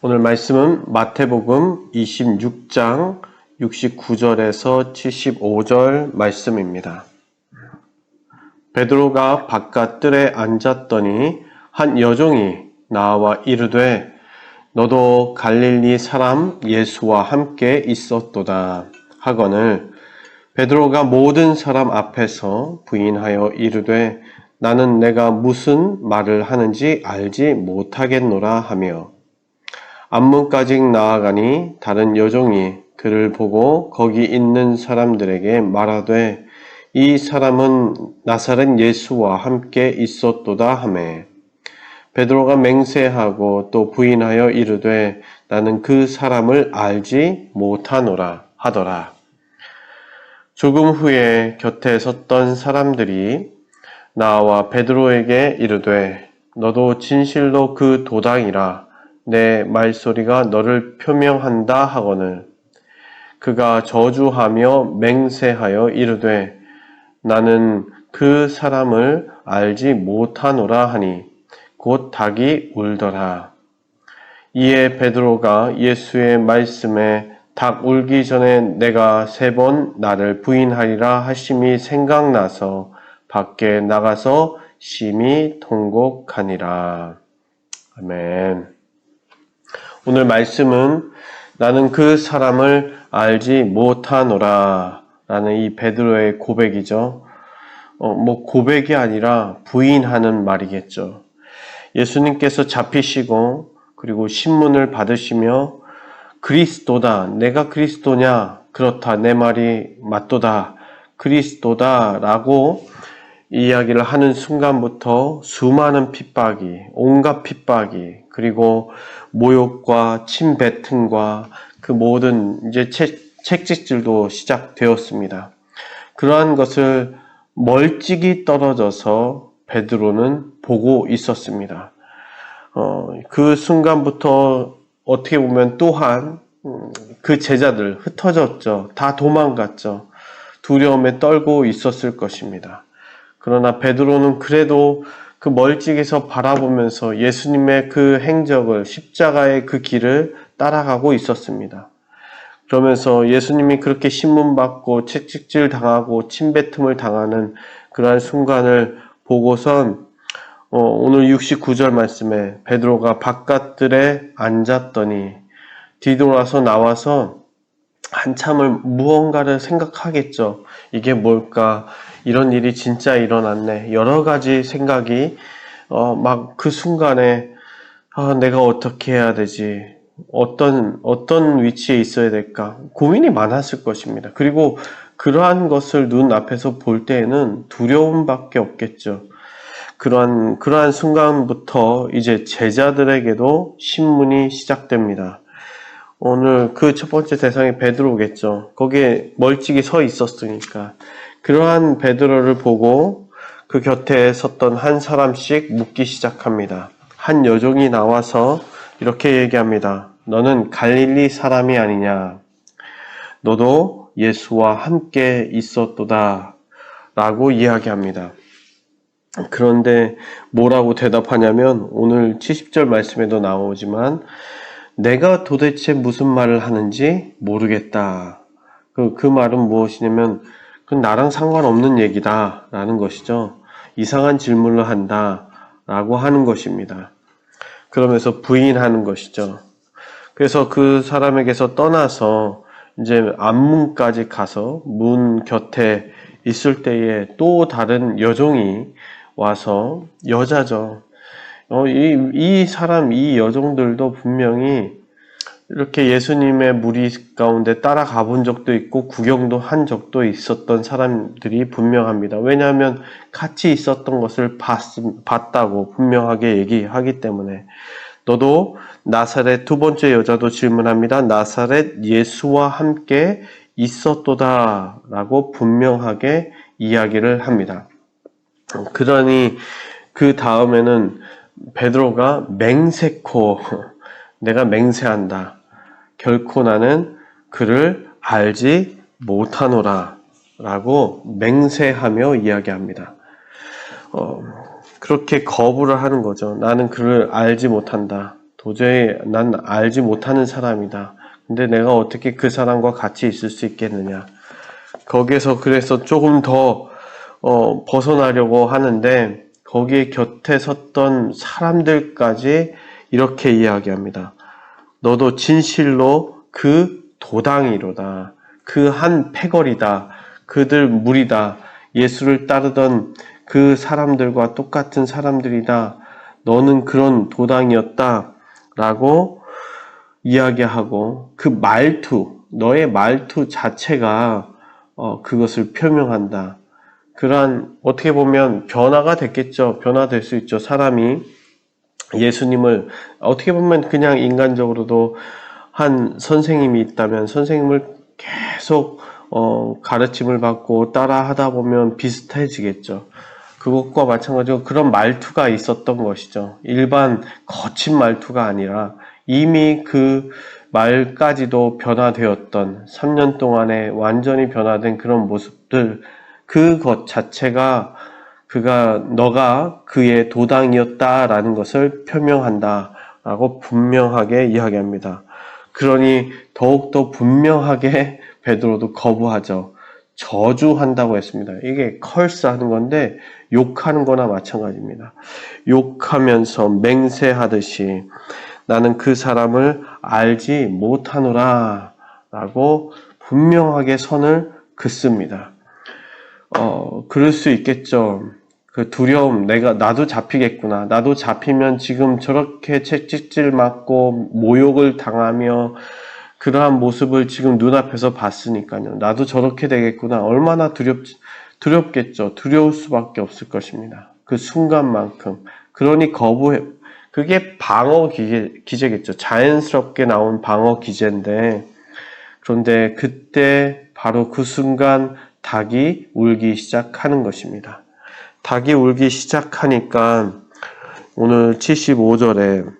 오늘 말씀은 마태복음 26장 69절에서 75절 말씀입니다. 베드로가 바깥 뜰에 앉았더니 한 여종이 나와 이르되 너도 갈릴리 사람 예수와 함께 있었도다 하거늘 베드로가 모든 사람 앞에서 부인하여 이르되 나는 내가 무슨 말을 하는지 알지 못하겠노라 하며 앞문까지 나아가니 다른 여종이 그를 보고 거기 있는 사람들에게 말하되 이 사람은 나사렛 예수와 함께 있었도다 하매 베드로가 맹세하고 또 부인하여 이르되 나는 그 사람을 알지 못하노라 하더라. 조금 후에 곁에 섰던 사람들이 나와 베드로에게 이르되 너도 진실로 그 도당이라 내 말소리가 너를 표명한다 하거늘 그가 저주하며 맹세하여 이르되 나는 그 사람을 알지 못하노라 하니 곧 닭이 울더라. 이에 베드로가 예수의 말씀에 닭 울기 전에 내가 3번 나를 부인하리라 하심이 생각나서 밖에 나가서 심히 통곡하니라. 아멘. 오늘 말씀은 나는 그 사람을 알지 못하노라 라는 이 베드로의 고백이죠. 고백이 아니라 부인하는 말이겠죠. 예수님께서 잡히시고 그리고 신문을 받으시며 그리스도다, 내가 그리스도냐? 그렇다, 내 말이 맞도다, 그리스도다 라고 이야기를 하는 순간부터 수많은 핍박이, 온갖 핍박이, 그리고 모욕과 침뱉음과 그 모든 이제 책찍질도 시작되었습니다. 그러한 것을 멀찍이 떨어져서 베드로는 보고 있었습니다. 그 순간부터 어떻게 보면 또한 그 제자들 흩어졌죠. 다 도망갔죠. 두려움에 떨고 있었을 것입니다. 그러나 베드로는 그래도 그 멀찍이서 바라보면서 예수님의 그 행적을, 십자가의 그 길을 따라가고 있었습니다. 그러면서 예수님이 그렇게 신문받고 채찍질 당하고 침뱉음을 당하는 그러한 순간을 보고선 오늘 69절 말씀에 베드로가 바깥들에 앉았더니 뒤돌아서 나와서 한참을 무언가를 생각하겠죠. 이게 뭘까? 이런 일이 진짜 일어났네. 여러 가지 생각이 막 그 순간에 내가 어떻게 해야 되지? 어떤 위치에 있어야 될까? 고민이 많았을 것입니다. 그리고 그러한 것을 눈앞에서 볼 때에는 두려움밖에 없겠죠. 그러한 순간부터 이제 제자들에게도 신문이 시작됩니다. 오늘 그 첫 번째 대상이 베드로겠죠. 거기에 멀찍이 서 있었으니까. 그러한 베드로를 보고 그 곁에 섰던 한 사람씩 묻기 시작합니다. 한 여종이 나와서 이렇게 얘기합니다. 너는 갈릴리 사람이 아니냐? 너도 예수와 함께 있었도다 라고 이야기합니다. 그런데 뭐라고 대답하냐면 오늘 70절 말씀에도 나오지만 내가 도대체 무슨 말을 하는지 모르겠다. 그 말은 무엇이냐면 그건 나랑 상관없는 얘기다 라는 것이죠. 이상한 질문을 한다 라고 하는 것입니다. 그러면서 부인하는 것이죠. 그래서 그 사람에게서 떠나서 이제 앞문까지 가서 문 곁에 있을 때에 또 다른 여종이 와서 여자죠. 이 여종들도 분명히 이렇게 예수님의 무리 가운데 따라가 본 적도 있고 구경도 한 적도 있었던 사람들이 분명합니다. 왜냐하면 같이 있었던 것을 봤다고 분명하게 얘기하기 때문에. 너도 나사렛, 두 번째 여자도 질문합니다. 나사렛 예수와 함께 있었도다 라고 분명하게 이야기를 합니다. 그러니 그 다음에는 베드로가 맹세코 내가 맹세한다. 결코 나는 그를 알지 못하노라 라고 맹세하며 이야기합니다. 그렇게 거부를 하는 거죠. 나는 그를 알지 못한다. 도저히 난 알지 못하는 사람이다. 근데 내가 어떻게 그 사람과 같이 있을 수 있겠느냐. 거기에서 그래서 조금 더 벗어나려고 하는데 거기에 곁에 섰던 사람들까지 이렇게 이야기합니다. 너도 진실로 그 도당이로다. 그 한 패거리다. 그들 무리다. 예수를 따르던 그 사람들과 똑같은 사람들이다. 너는 그런 도당이었다. 라고 이야기하고 그 말투, 너의 말투 자체가 그것을 표명한다. 그러한 어떻게 보면 변화가 됐겠죠. 변화될 수 있죠. 사람이 예수님을 어떻게 보면 그냥 인간적으로도 한 선생님이 있다면 선생님을 계속 가르침을 받고 따라 하다 보면 비슷해지겠죠. 그것과 마찬가지로 그런 말투가 있었던 것이죠. 일반 거친 말투가 아니라 이미 그 말까지도 변화되었던 3년 동안에 완전히 변화된 그런 모습들, 그것 자체가 너가 그의 도당이었다라는 것을 표명한다라고 분명하게 이야기합니다. 그러니 더욱더 분명하게 베드로도 거부하죠. 저주한다고 했습니다. 이게 컬스 하는 건데 욕하는 거나 마찬가지입니다. 욕하면서 맹세하듯이 나는 그 사람을 알지 못하노라 라고 분명하게 선을 긋습니다. 그럴 수 있겠죠. 그 두려움, 나도 잡히겠구나. 나도 잡히면 지금 저렇게 채찍질 맞고 모욕을 당하며 그러한 모습을 지금 눈앞에서 봤으니까요. 나도 저렇게 되겠구나. 얼마나 두렵겠죠. 두려울 수밖에 없을 것입니다. 그 순간만큼. 그러니 그게 방어 기제겠죠. 자연스럽게 나온 방어 기제인데, 그런데 그때 바로 그 순간 닭이 울기 시작하는 것입니다. 닭이 울기 시작하니까 오늘 75절에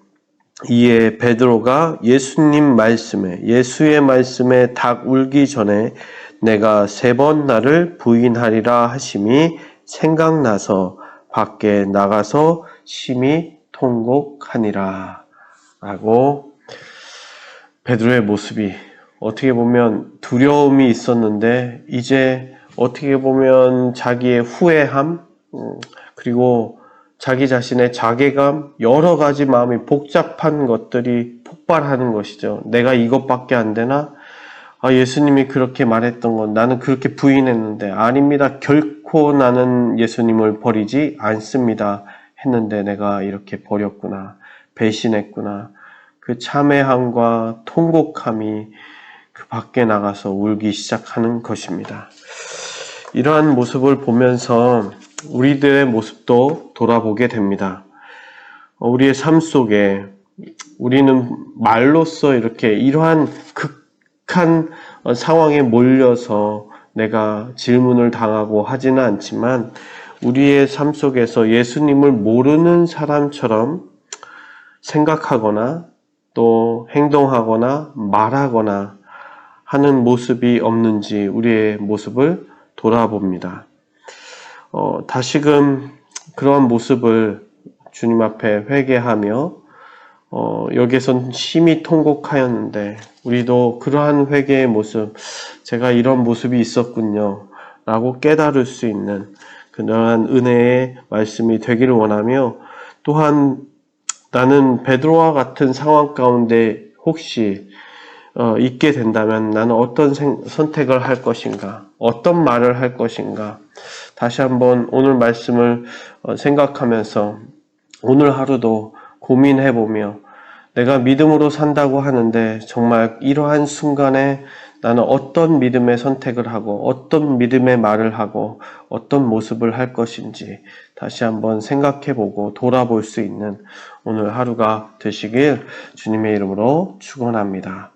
이에 베드로가 예수의 말씀에 닭 울기 전에 내가 3번 나를 부인하리라 하심이 생각나서 밖에 나가서 심히 통곡하니라 라고 베드로의 모습이 어떻게 보면 두려움이 있었는데 이제 어떻게 보면 자기의 후회함 그리고 자기 자신의 자괴감 여러 가지 마음이 복잡한 것들이 폭발하는 것이죠. 내가 이것밖에 안 되나? 예수님이 그렇게 말했던 건 나는 그렇게 부인했는데 아닙니다. 결코 나는 예수님을 버리지 않습니다. 했는데 내가 이렇게 버렸구나. 배신했구나. 그 참회함과 통곡함이 그 밖에 나가서 울기 시작하는 것입니다. 이러한 모습을 보면서 우리들의 모습도 돌아보게 됩니다. 우리의 삶 속에 우리는 말로써 이렇게 이러한 극한 상황에 몰려서 내가 질문을 당하고 하지는 않지만 우리의 삶 속에서 예수님을 모르는 사람처럼 생각하거나 또 행동하거나 말하거나 하는 모습이 없는지 우리의 모습을 돌아봅니다. 다시금 그러한 모습을 주님 앞에 회개하며 여기에선 심히 통곡하였는데 우리도 그러한 회개의 모습, 제가 이런 모습이 있었군요 라고 깨달을 수 있는 그러한 은혜의 말씀이 되기를 원하며 또한 나는 베드로와 같은 상황 가운데 혹시 있게 된다면 나는 어떤 선택을 할 것인가, 어떤 말을 할 것인가, 다시 한번 오늘 말씀을 생각하면서 오늘 하루도 고민해보며 내가 믿음으로 산다고 하는데 정말 이러한 순간에 나는 어떤 믿음의 선택을 하고 어떤 믿음의 말을 하고 어떤 모습을 할 것인지 다시 한번 생각해보고 돌아볼 수 있는 오늘 하루가 되시길 주님의 이름으로 축원합니다.